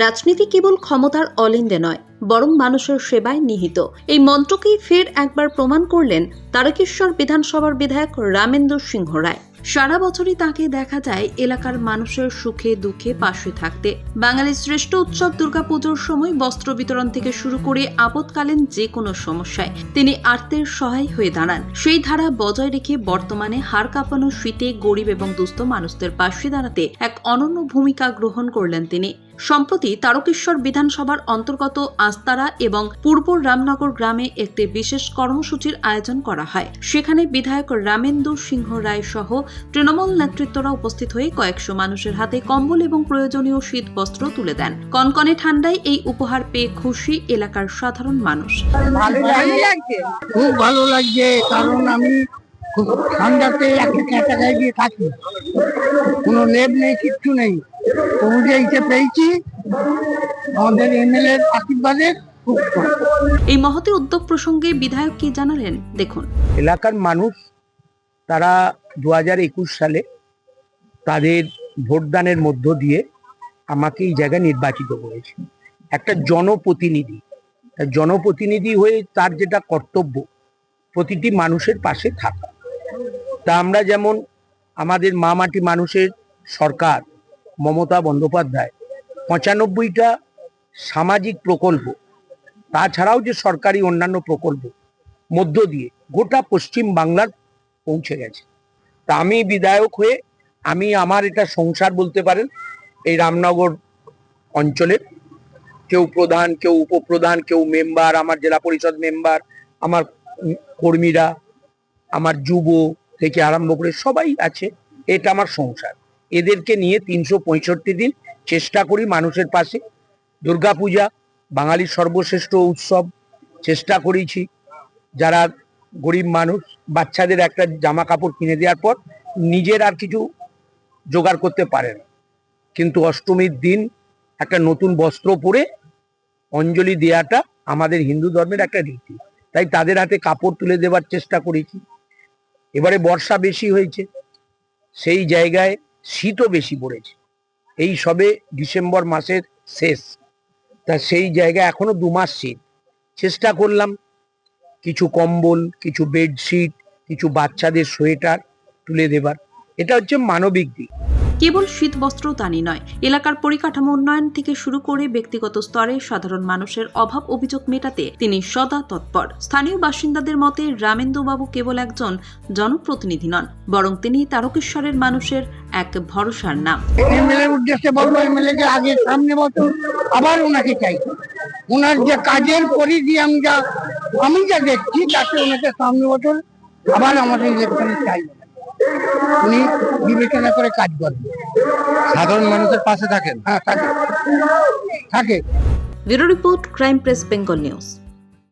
রাজনীতি কেবল ক্ষমতার অলিন্দে নয়, বরং মানুষের সেবায় নিহিত। এই মন্ত্রকেই ফের একবার প্রমাণ করলেন তারকেশ্বর বিধানসভার বিধায়ক রামেন্দু সিংহ রায়। সারা বছরই তাকে দেখা যায় এলাকার মানুষের সুখে দুঃখে পাশে থাকতে। বাঙালির শ্রেষ্ঠ উৎসব দুর্গাপুজোর সময় বস্ত্র বিতরণ থেকে শুরু করে আপৎকালীন যে কোনো সমস্যায় তিনি আর্তের সহায় হয়ে দাঁড়ান। সেই ধারা বজায় রেখে বর্তমানে হাড় কাঁপানো শীতে গরিব এবং দুস্থ মানুষদের পাশে দাঁড়াতে এক অনন্য ভূমিকা গ্রহণ করলেন তিনি। সম্প্রতি তারকেশ্বর বিধানসভার অন্তর্গত আস্তারা এবং পূর্ব রামনগর গ্রামে একটি বিশেষ কর্মসূচির আয়োজন করা হয়। সেখানে বিধায়ক রামেন্দু সিংহ রায় সহ তৃণমূল নেতৃত্বরা উপস্থিত হয়ে কয়েকশো মানুষের হাতে কম্বল এবং প্রয়োজনীয় শীত বস্ত্র তুলে দেন। কনকনে ঠান্ডায় এই উপহার পেয়ে খুশি এলাকার সাধারণ মানুষ। খুব ভালো লাগছে, কারণ আমি খুব ঠান্ডাতে একটা ক্যাঁচা গায়ে দিয়ে থাকি, কোনো লেপ নেই, কিচ্ছু নেই। পেয়েছি আমাদের এমএলএর আশীর্বাদে। এই মহতি উদ্যোগ প্রসঙ্গে বিধায়ক কি জানালেন দেখুন। এলাকার মানুষ তারা 2021 সালে তাদের ভোটদানের মধ্য দিয়ে আমাকে এই জায়গায় নির্বাচিত করেছে। একটা জনপ্রতিনিধি হয়ে তার যেটা কর্তব্য প্রতিটি মানুষের পাশে থাকা। তা আমরা যেমন আমাদের মা মাটি মানুষের সরকার মমতা বন্দ্যোপাধ্যায় 95টা সামাজিক প্রকল্প, তাছাড়াও যে সরকারি অন্যান্য প্রকল্প মধ্য দিয়ে গোটা পশ্চিম বাংলার পৌঁছে গেছে। তা আমি বিধায়ক হয়ে আমি আমার এটা সংসার বলতে পারেন। এই রামনগর অঞ্চলের কেউ প্রধান, কেউ উপপ্রধান, কেউ মেম্বার, আমার জেলা পরিষদ মেম্বার, আমার কর্মীরা, আমার যুব থেকে আরম্ভ করে সবাই আছে। এটা আমার সংসার। এদেরকে নিয়ে 365 দিন চেষ্টা করি মানুষের পাশে। দুর্গাপূজা বাঙালির সর্বশ্রেষ্ঠ উৎসব, চেষ্টা করেছি যারা গরিব মানুষ বাচ্চাদের একটা জামা কাপড় কিনে দেওয়ার পর নিজের আর কিছু জোগাড় করতে পারে না, কিন্তু অষ্টমীর দিন একটা নতুন বস্ত্র পরে অঞ্জলি দেওয়াটা আমাদের হিন্দু ধর্মের একটা রীতি। তাই তাদের হাতে কাপড় তুলে দেওয়ার চেষ্টা করেছি। এবারে বর্ষা বেশি হয়েছে, সেই জায়গায় শীতও বেশি পড়েছে। এই সবে ডিসেম্বর মাসের শেষ, তা সেই জায়গায় এখনো 2 মাস শীত। চেষ্টা করলাম কিছু কম্বল, কিছু বেডশিট, কিছু বাচ্চাদের সোয়েটার তুলে দেবার। এটা হচ্ছে মানবিক দিক। কেবল শীত বস্ত্র তানি নয়, এলাকার পরিকাঠামো উন্নয়ন থেকে শুরু করে ব্যক্তিগত স্তরে সাধারণ মানুষের অভাব অভিযোগ মেটাতে তিনি সদা তৎপর। স্থানীয় বাসিন্দাদের মতে রামেন্দু বাবু কেবল একজন জনপ্রতিনিধি নন, বরং তিনি তারকেশ্বরের মানুষের এক ভরসার নাম। এমএলএর উদ্দেশ্যে বলবো, এমএলএ কে আগে সামনে বছর আবার ওনাকে চাই। ওনার যে কাজের পরিধি আমি যা দেখছি তাতে ওনাকে সামনে বছর আবার আমাদের ইলেকশনে চাই। উনি বিবেচনা করে কাজ করেন, সাধারণ মানুষের পাশে থাকেন। হ্যাঁ, থাকে। Bureau report, crime press, Bengal news.